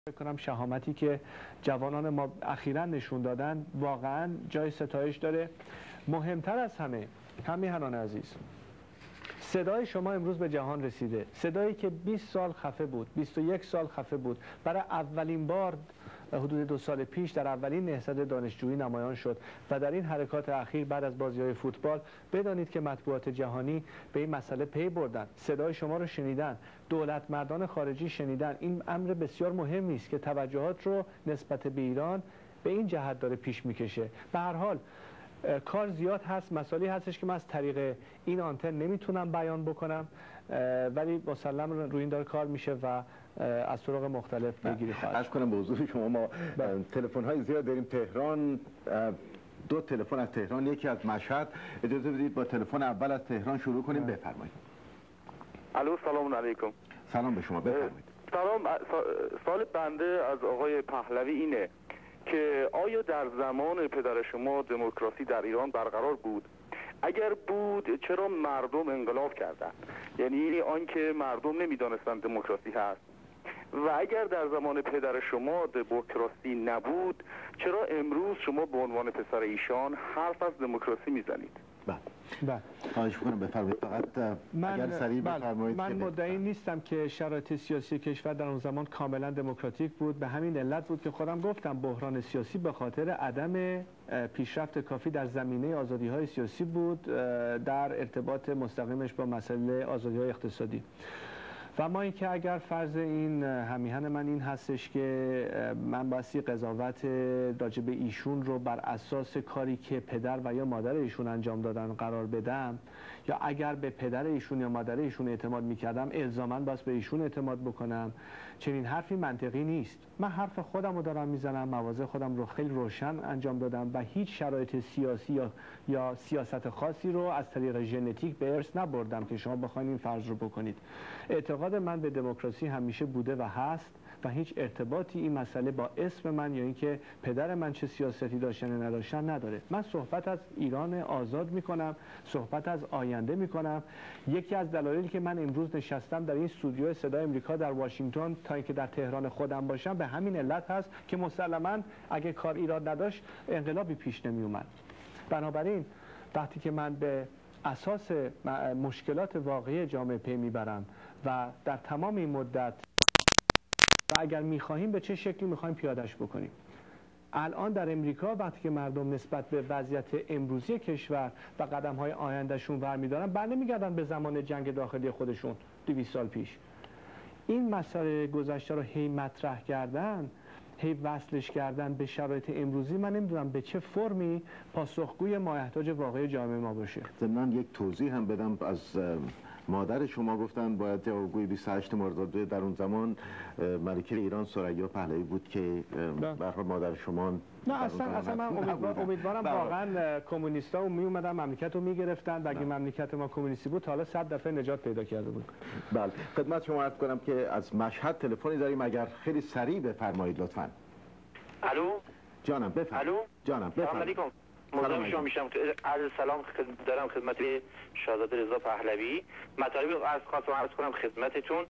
فکر کنم شهامتی که جوانان ما اخیراً نشون دادن واقعاً جای ستایش داره. مهمتر از همه همیهنان عزیز، صدای شما امروز به جهان رسیده، صدایی که 20 سال خفه بود، 21 سال خفه بود، برای اولین بار حدود 2 سال پیش در اولین نهضت دانشجویی نمایان شد و در این حرکات اخیر بعد از بازی‌های فوتبال بدانید که مطبوعات جهانی به این مسئله پی بردن، صدای شما رو شنیدن، دولت مردان خارجی شنیدن. این امر بسیار مهمی است که توجهات رو نسبت به ایران به این جهت داره پیش میکشه. به هر حال کار زیاد هست، مسائلی هستش که من از طریق این آنتن نمیتونم بیان بکنم، ولی مسلم روی این داره کار میشه و از طرق مختلف بگیری خواهد. عرض کنم به حضور شما ما تلفن‌های زیاد داریم. تهران، 2 تلفن از تهران، یکی از مشهد. اجازه بدید با تلفن اول از تهران شروع کنیم. بفرمایید. الو، سلام علیکم. سلام به شما، بفرمایید. سلام. سوال بنده از آقای پهلوی اینه که آیا در زمان پدر شما دموکراسی در ایران برقرار بود؟ اگر بود چرا مردم انقلاب کردند؟ یعنی آنکه مردم نمیدانستند دموکراسی هست. و اگر در زمان پدر شما دموکراسی نبود چرا امروز شما به عنوان پسر ایشان حرف از دموکراسی میزنید؟ بله. خواهش کنم بفرمایید. فقط اگر سریع بفرمایید. من مدعی نیستم که شرایط سیاسی کشور در اون زمان کاملا دموکراتیک بود. به همین علت بود که خودم گفتم بحران سیاسی به خاطر عدم پیشرفت کافی در زمینه آزادی‌های سیاسی بود در ارتباط مستقیمش با مسئله آزادی‌های اقتصادی. و ما اینکه اگر فرض این همیهن من این هستش که من بایستی قضاوت راجع به ایشون رو بر اساس کاری که پدر و یا مادر ایشون انجام دادن قرار بدم، یا اگر به پدر ایشون یا مادر ایشون اعتماد میکردم الزاماً باید به ایشون اعتماد بکنم، چنین حرفی منطقی نیست. من حرف خودم رو دارم میزنم، مواضع خودم رو خیلی روشن انجام دادم و هیچ شرایط سیاسی یا سیاست خاصی رو از طریق ژنتیک به ارث نبردم که شما بخواید این فرض رو بکنید. اعتقاد من به دموکراسی همیشه بوده و هست و هیچ ارتباطی این مسئله با اسم من یا اینکه پدر من چه سیاستی داشتن یا نداشتن نداره. من صحبت از ایران آزاد میکنم، صحبت از آینده میکنم. یکی از دلایلی که من امروز نشستم در این استودیو صدای آمریکا در واشنگتن تا اینکه در تهران خودم باشم به همین علت هست که مسلماً اگه کار ایراد نداشت انقلابی پیش نمی اومد. بنابراین وقتی که من به اساس مشکلات واقعی جامعه پی میبرم و در تمام این مدت و اگر میخواهیم به چه شکلی میخواهیم پیادهش بکنیم. الان در امریکا وقتی که مردم نسبت به وضعیت امروزی کشور و قدم‌های آیندهشون برمی‌دارن برنمیگردن به زمان جنگ داخلی خودشون 200 سال پیش. این مسائل گذشته رو هی مطرح کردن، هی وصلش کردن به شرایط امروزی، من نمیدونم به چه فرمی پاسخگوی مایحتاج واقعی جامعه ما باشه. ضمن یک توضیح هم بدم. از مادر شما گفتن باید جوابگوی 28 مرداد در اون زمان ملکه ایران ثریا پهلوی بود که به هر مادر شما نه اصلا من امیدوارم واقعا کمونیستا می اومدن مملکت رو میگرفتن و اگه مملکت ما کمونیستی بود تا حالا 100 دفعه نجات پیدا کرده بود. بله، خدمت شما عرض کنم که از مشهد تلفنی داریم، اگر خیلی سریع بفرمایید لطفاً. الو جانم بفرمایید. الو جانم سلام بفرمایید. علیکم. مزاحم شما میشم. عرض سلام دارم خدمت شاهزاده رضا پهلوی. مطالبی عرض کنم خدمتتون.